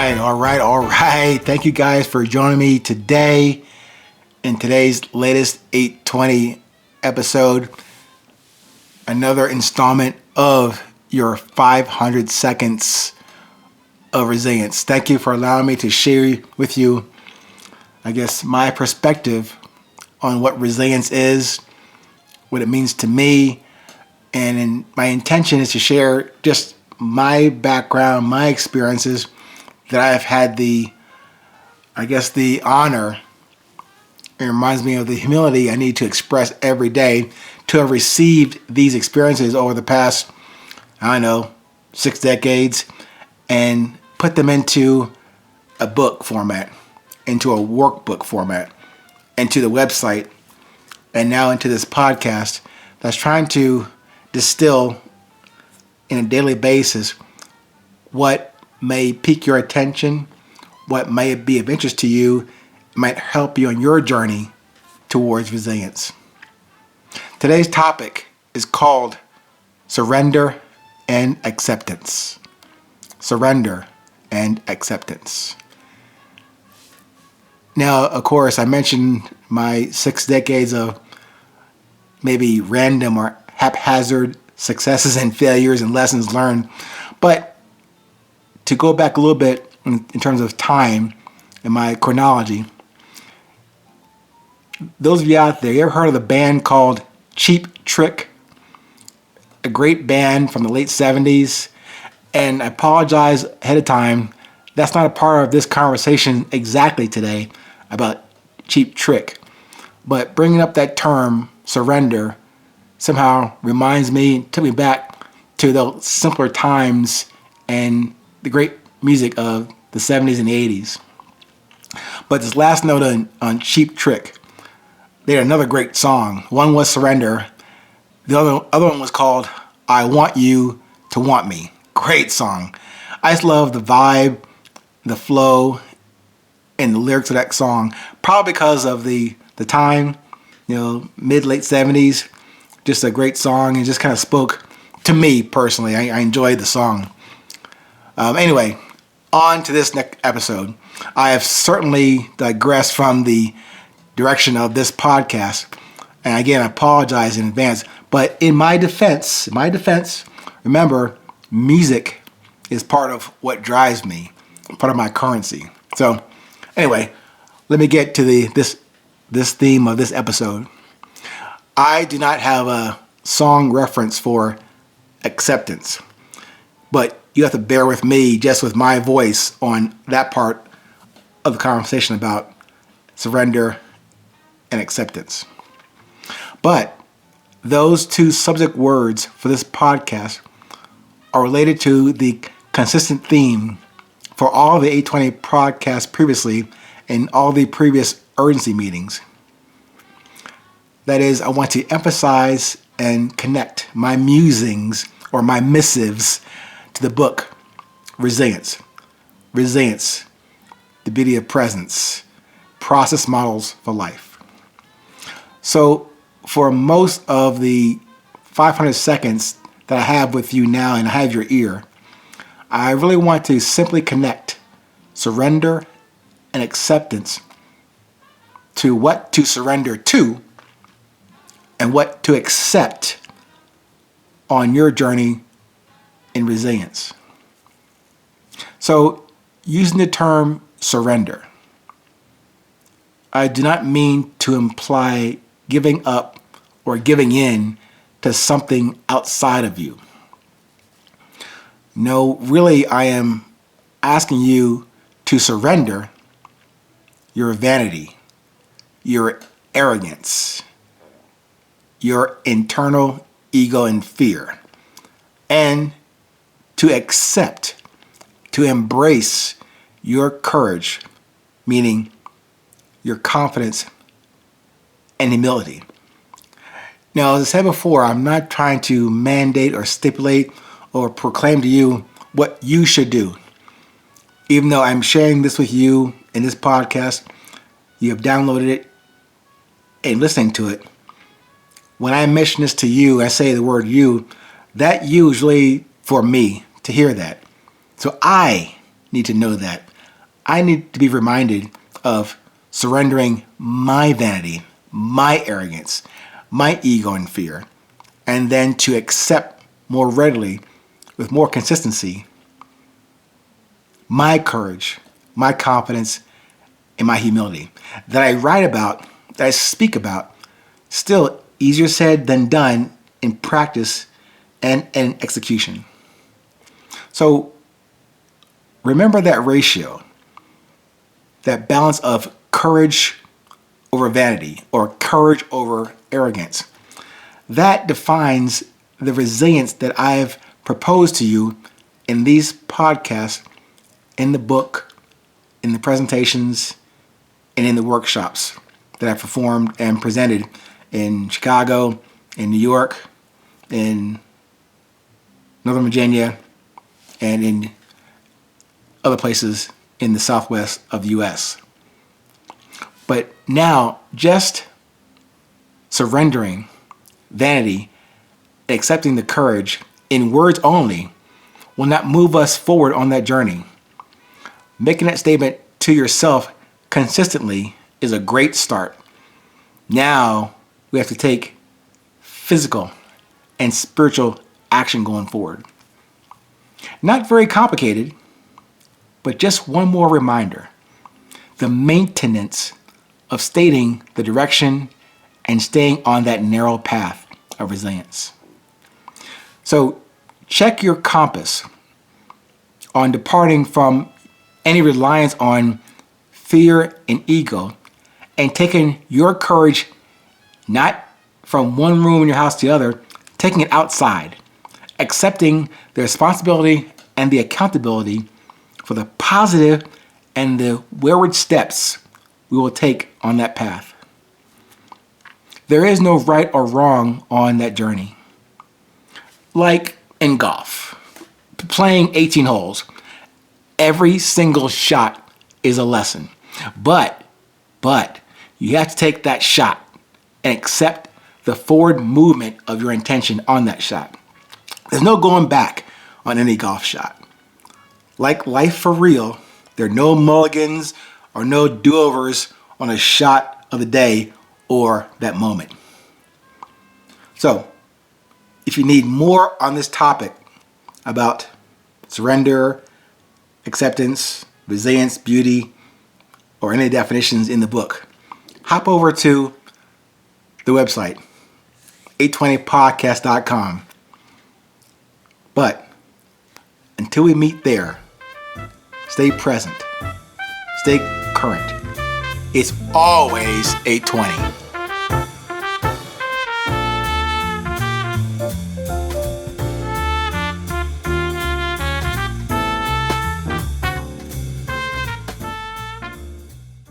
All right. Thank you guys for joining me today in today's latest 820 episode. Another installment of your 500 seconds of resilience. Thank you for allowing me to share with you, my perspective on what resilience is, what it means to me, and my intention is to share just my background, my experiences that I have had the honor. It reminds me of the humility I need to express every day to have received these experiences over the past, 6 decades, and put them into a book format, into a workbook format, into the website, and now into this podcast that's trying to distill in a daily basis what may pique your attention, what may be of interest to you, might help you on your journey towards resilience. Today's topic is called surrender and acceptance. Surrender and acceptance. Now, of course, I mentioned my 6 decades of maybe random or haphazard successes and failures and lessons learned, but to go back a little bit in terms of time and my chronology, those of you out there, you ever heard of the band called Cheap Trick? A great band from the late 70s. And I apologize ahead of time, that's not a part of this conversation exactly today about Cheap Trick. But bringing up that term, surrender, somehow reminds me, took me back to the simpler times and the great music of the 70s and 80s. But this last note on Cheap Trick, they had another great song. One was Surrender. The other one was called I Want You to Want Me. Great song. I just love the vibe, the flow, and the lyrics of that song. Probably because of the time, mid-late 70s. Just a great song and just kind of spoke to me personally. I enjoyed the song. Anyway, on to this next episode. I have certainly digressed from the direction of this podcast. And again, I apologize in advance. But in my defense, remember, music is part of what drives me, part of my currency. So anyway, let me get to this theme of this episode. I do not have a song reference for acceptance, but you have to bear with me just with my voice on that part of the conversation about surrender and acceptance. But those two subject words for this podcast are related to the consistent theme for all the 820 podcasts previously and all the previous urgency meetings. That is, I want to emphasize and connect my musings or my missives to the book, Resilience, the beauty of presence, process models for life. So for most of the 500 seconds that I have with you now and I have your ear, I really want to simply connect surrender and acceptance to what to surrender to and what to accept on your journey in resilience. So, using the term surrender, I do not mean to imply giving up or giving in to something outside of you. No, really, I am asking you to surrender your vanity, your arrogance, your internal ego and fear, and to accept, to embrace your courage, meaning your confidence and humility. Now, as I said before, I'm not trying to mandate or stipulate or proclaim to you what you should do. Even though I'm sharing this with you in this podcast, you have downloaded it and listening to it. When I mention this to you, I say the word you, that you is really for me to hear that. So I need to know that. I need to be reminded of surrendering my vanity, my arrogance, my ego and fear, and then to accept more readily, with more consistency, my courage, my confidence, and my humility that I write about, that I speak about. Still easier said than done in practice and execution. So remember that ratio, that balance of courage over vanity or courage over arrogance. That defines the resilience that I've proposed to you in these podcasts, in the book, in the presentations, and in the workshops that I've performed and presented in Chicago, in New York, in Northern Virginia, and in other places in the southwest of the U.S. But now, just surrendering vanity, accepting the courage in words only will not move us forward on that journey. Making that statement to yourself consistently is a great start. Now we have to take physical and spiritual action going forward. Not very complicated, but just one more reminder: the maintenance of stating the direction and staying on that narrow path of resilience. So check your compass on departing from any reliance on fear and ego and taking your courage not from one room in your house to the other, taking it outside, accepting the responsibility and the accountability for the positive and the wayward steps we will take on that path. There is no right or wrong on that journey. Like in golf, playing 18 holes, every single shot is a lesson. But you have to take that shot and accept the forward movement of your intention on that shot. There's no going back on any golf shot. Like life for real, there are no mulligans or no do-overs on a shot of the day or that moment. So, if you need more on this topic about surrender, acceptance, resilience, beauty, or any definitions in the book, hop over to the website, 820podcast.com. But until we meet there, stay present, stay current. It's always 820.